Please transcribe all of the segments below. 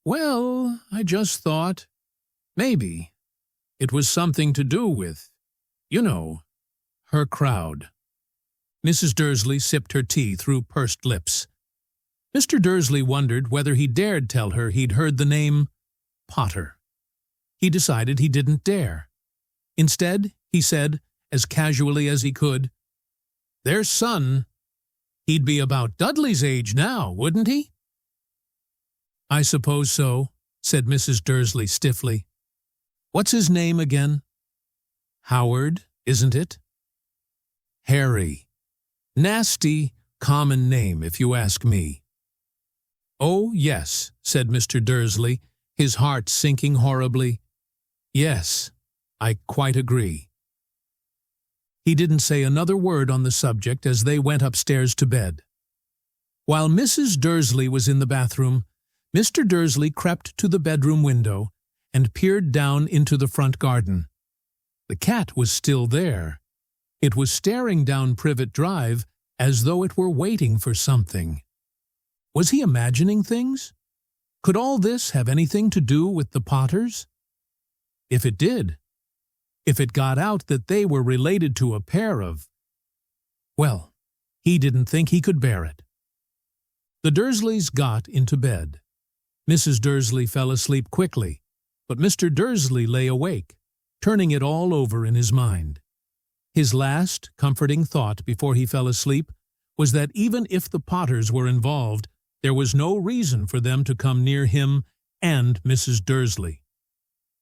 Well, I just thought, maybe, it was something to do with, you know, her crowd. Mrs. Dursley sipped her tea through pursed lips. Mr. Dursley wondered whether he dared tell her he'd heard the name Potter. He decided he didn't dare. Instead, he said, as casually as he could, "Their son. He'd be about Dudley's age now, wouldn't he?" "I suppose so," said Mrs. Dursley stiffly. "What's his name again?" "Howard, isn't it?" "Harry. Nasty, common name, if you ask me." "Oh, yes," said Mr. Dursley, his heart sinking horribly. "Yes, I quite agree." He didn't say another word on the subject as they went upstairs to bed. While Mrs. Dursley was in the bathroom, Mr. Dursley crept to the bedroom window and peered down into the front garden. The cat was still there. It was staring down Privet Drive as though it were waiting for something. Was he imagining things? Could all this have anything to do with the Potters? If it did, if it got out that they were related to a pair of... Well, he didn't think he could bear it. The Dursleys got into bed. Mrs. Dursley fell asleep quickly, but Mr. Dursley lay awake, turning it all over in his mind. His last comforting thought before he fell asleep was that even if the Potters were involved, there was no reason for them to come near him and Mrs. Dursley.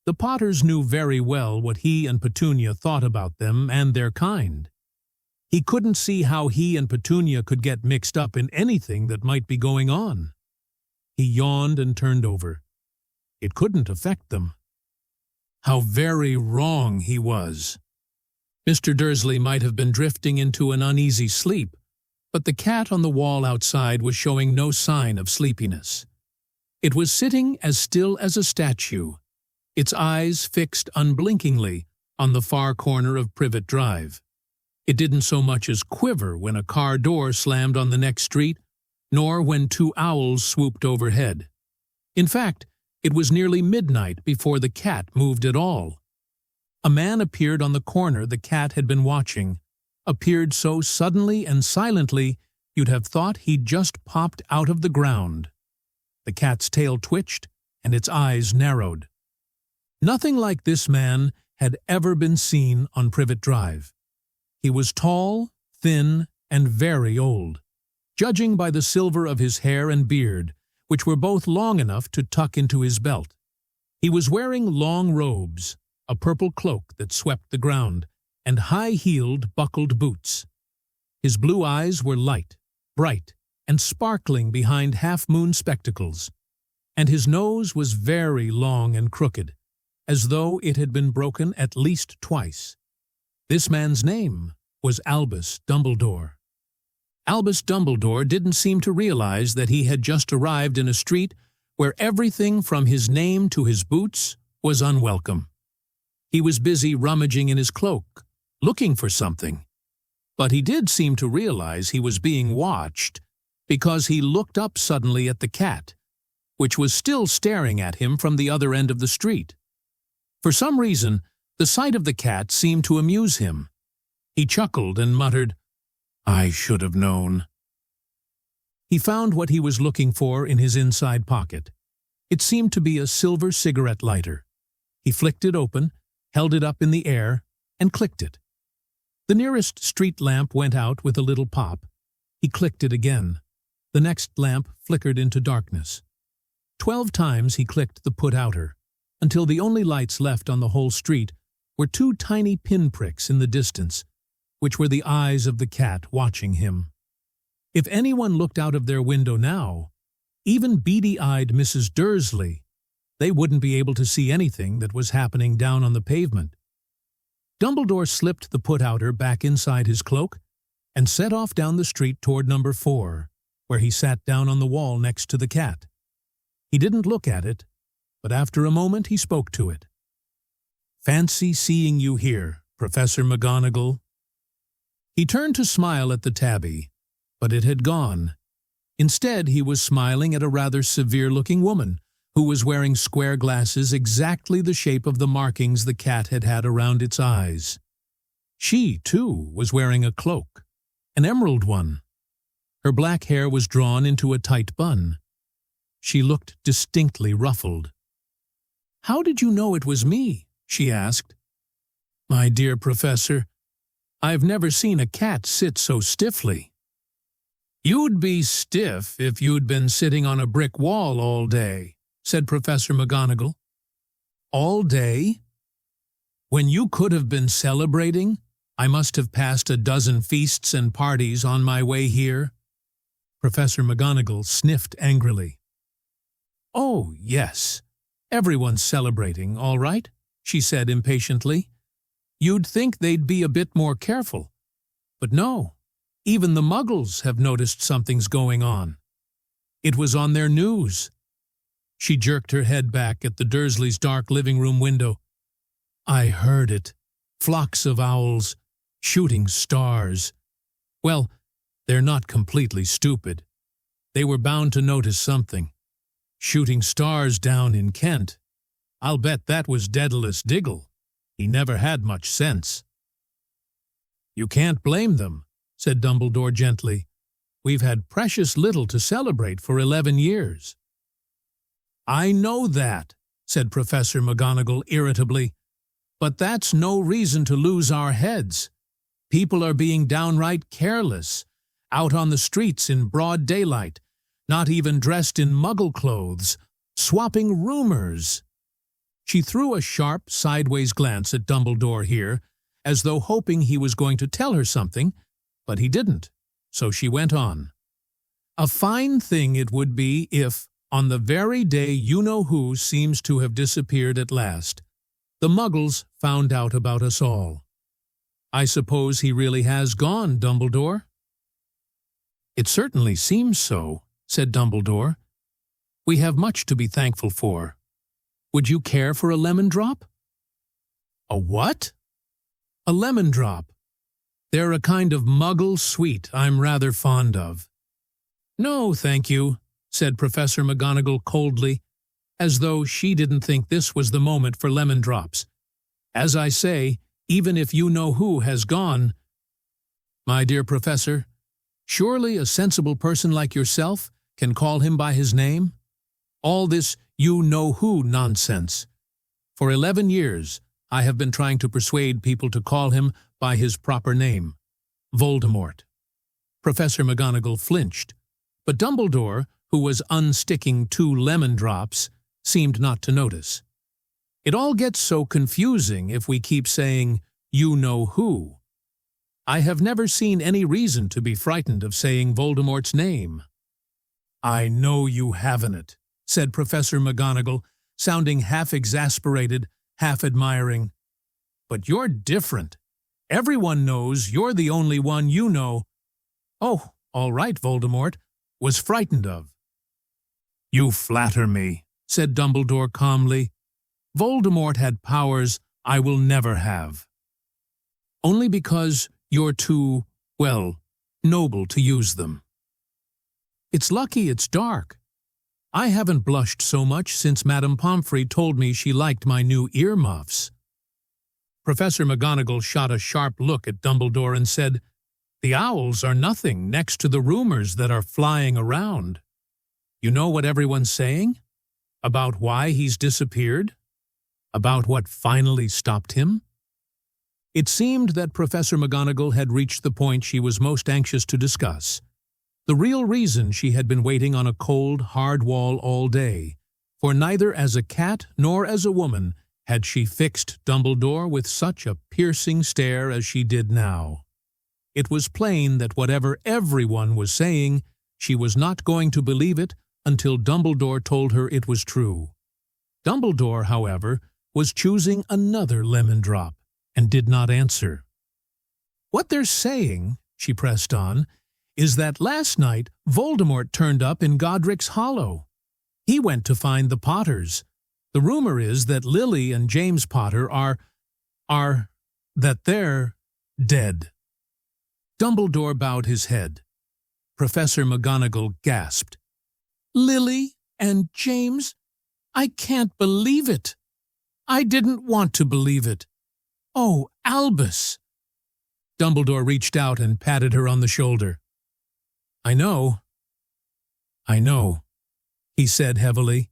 The Potters knew very well what he and Petunia thought about them and their kind. He couldn't see how he and Petunia could get mixed up in anything that might be going on. He yawned and turned over. It couldn't affect them. How very wrong he was. Mr. Dursley might have been drifting into an uneasy sleep, but the cat on the wall outside was showing no sign of sleepiness. It was sitting as still as a statue, its eyes fixed unblinkingly on the far corner of Privet Drive. It didn't so much as quiver when a car door slammed on the next street, nor when two owls swooped overhead. In fact, it was nearly midnight before the cat moved at all. A man appeared on the corner the cat had been watching, appeared so suddenly and silently you'd have thought he'd just popped out of the ground. The cat's tail twitched and its eyes narrowed. Nothing like this man had ever been seen on Privet Drive. He was tall, thin, and very old, judging by the silver of his hair and beard, which were both long enough to tuck into his belt. He was wearing long robes, a purple cloak that swept the ground, and high-heeled, buckled boots. His blue eyes were light, bright, and sparkling behind half-moon spectacles, and his nose was very long and crooked, as though it had been broken at least twice. This man's name was Albus Dumbledore. Albus Dumbledore didn't seem to realize that he had just arrived in a street where everything from his name to his boots was unwelcome. He was busy rummaging in his cloak, looking for something. But he did seem to realize he was being watched because he looked up suddenly at the cat, which was still staring at him from the other end of the street. For some reason, the sight of the cat seemed to amuse him. He chuckled and muttered, "I should have known." He found what he was looking for in his inside pocket. It seemed to be a silver cigarette lighter. He flicked it open, held it up in the air, and clicked it. The nearest street lamp went out with a little pop. He clicked it again. The next lamp flickered into darkness. 12 times he clicked the put-outer, until the only lights left on the whole street were 2 tiny pinpricks in the distance, which were the eyes of the cat watching him. If anyone looked out of their window now, even beady-eyed Mrs. Dursley, they wouldn't be able to see anything that was happening down on the pavement. Dumbledore slipped the put-outer back inside his cloak and set off down the street toward number 4, where he sat down on the wall next to the cat. He didn't look at it, but after a moment he spoke to it. "Fancy seeing you here, Professor McGonagall." He turned to smile at the tabby, but it had gone. Instead, he was smiling at a rather severe-looking woman who was wearing square glasses exactly the shape of the markings the cat had had around its eyes. She, too, was wearing a cloak, an emerald one. Her black hair was drawn into a tight bun. She looked distinctly ruffled. "How did you know it was me?" she asked. "My dear Professor, I've never seen a cat sit so stiffly." "You'd be stiff if you'd been sitting on a brick wall all day," said Professor McGonagall. "All day? When you could have been celebrating, I must have passed a dozen feasts and parties on my way here." Professor McGonagall sniffed angrily. "Oh, yes, everyone's celebrating, all right," she said impatiently. "You'd think they'd be a bit more careful. But no, even the Muggles have noticed something's going on. It was on their news." She jerked her head back at the Dursleys' dark living room window. "I heard it. Flocks of owls, shooting stars. Well, they're not completely stupid. They were bound to notice something. Shooting stars down in Kent. I'll bet that was Daedalus Diggle. He never had much sense." "You can't blame them," said Dumbledore gently. "We've had precious little to celebrate for 11 years. "I know that," said Professor McGonagall irritably. "But that's no reason to lose our heads. People are being downright careless, out on the streets in broad daylight, not even dressed in Muggle clothes, swapping rumors." She threw a sharp, sideways glance at Dumbledore here, as though hoping he was going to tell her something, but he didn't, so she went on. "A fine thing it would be if, on the very day you-know-who seems to have disappeared at last, the Muggles found out about us all. I suppose he really has gone, Dumbledore?" "It certainly seems so," said Dumbledore. "We have much to be thankful for. Would you care for a lemon drop?" "A what?" "A lemon drop. They're a kind of Muggle sweet I'm rather fond of." "No, thank you," said Professor McGonagall coldly, as though she didn't think this was the moment for lemon drops. "As I say, even if you-know-who has gone—" "My dear Professor, surely a sensible person like yourself can call him by his name? All this you-know-who nonsense. For 11 years, I have been trying to persuade people to call him by his proper name, Voldemort." Professor McGonagall flinched, but Dumbledore, who was unsticking 2 lemon drops, seemed not to notice. "It all gets so confusing if we keep saying, you-know-who. I have never seen any reason to be frightened of saying Voldemort's name." "I know you haven't," said Professor McGonagall, sounding half exasperated, half admiring. "But you're different. Everyone knows you're the only one you know—" "Oh, all right, Voldemort, was frightened of." "You flatter me," said Dumbledore calmly. "Voldemort had powers I will never have." "Only because you're too, well, noble to use them." "It's lucky it's dark. I haven't blushed so much since Madame Pomfrey told me she liked my new earmuffs." Professor McGonagall shot a sharp look at Dumbledore and said, "The owls are nothing next to the rumors that are flying around. You know what everyone's saying? About why he's disappeared? About what finally stopped him?" It seemed that Professor McGonagall had reached the point she was most anxious to discuss. The real reason she had been waiting on a cold, hard wall all day, for neither as a cat nor as a woman had she fixed Dumbledore with such a piercing stare as she did now. It was plain that whatever everyone was saying, she was not going to believe it until Dumbledore told her it was true. Dumbledore, however, was choosing another lemon drop and did not answer. "What they're saying," she pressed on, "is that last night Voldemort turned up in Godric's Hollow. He went to find the Potters. The rumor is that Lily and James Potter that they're dead." Dumbledore bowed his head. Professor McGonagall gasped. "Lily and James? I can't believe it. I didn't want to believe it. Oh, Albus! Dumbledore reached out and patted her on the shoulder. I know, he said heavily.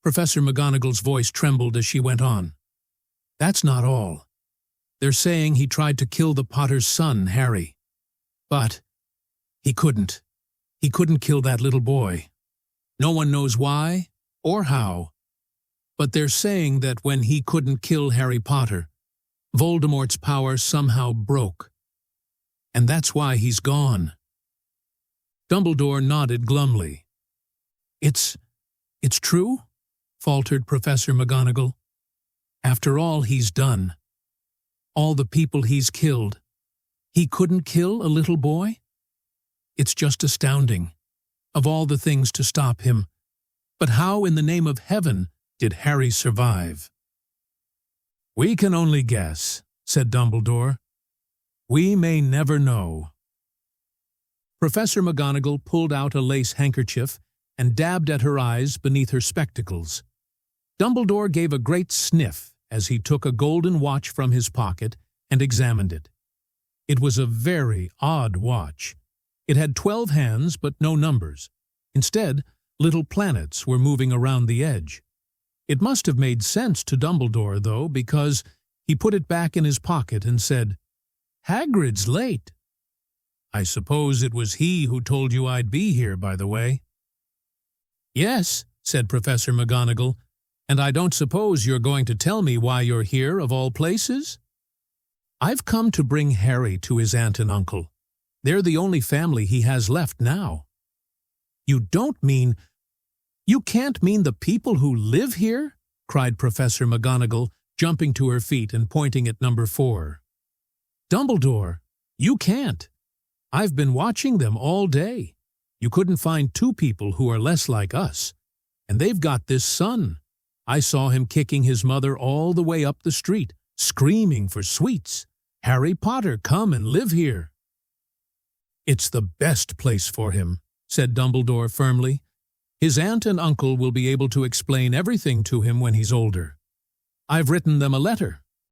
Professor McGonagall's voice trembled as she went on. That's not all. They're saying he tried to kill the Potter's son, Harry. But he couldn't. He couldn't kill that little boy. No one knows why or how. But they're saying that when he couldn't kill Harry Potter, Voldemort's power somehow broke. And that's why he's gone. Dumbledore nodded glumly. It's true? Faltered Professor McGonagall. After all he's done, all the people he's killed, he couldn't kill a little boy? It's just astounding. Of all the things to stop him. But how in the name of heaven did Harry survive? We can only guess, said Dumbledore. We may never know. Professor McGonagall pulled out a lace handkerchief and dabbed at her eyes beneath her spectacles. Dumbledore gave a great sniff as he took a golden watch from his pocket and examined it. It was a very odd watch. It had 12 hands but no numbers. Instead, little planets were moving around the edge. It must have made sense to Dumbledore, though, because he put it back in his pocket and said, Hagrid's late. I suppose it was he who told you I'd be here, by the way. Yes, said Professor McGonagall, and I don't suppose you're going to tell me why you're here, of all places? I've come to bring Harry to his aunt and uncle. They're the only family he has left now. You can't mean the people who live here? Cried Professor McGonagall, jumping to her feet and pointing at number 4. Dumbledore, you can't. I've been watching them all day. You couldn't find 2 people who are less like us. And they've got this son. I saw him kicking his mother all the way up the street, screaming for sweets. Harry Potter, come and live here. It's the best place for him, said Dumbledore firmly. His aunt and uncle will be able to explain everything to him when he's older. I've written them a letter.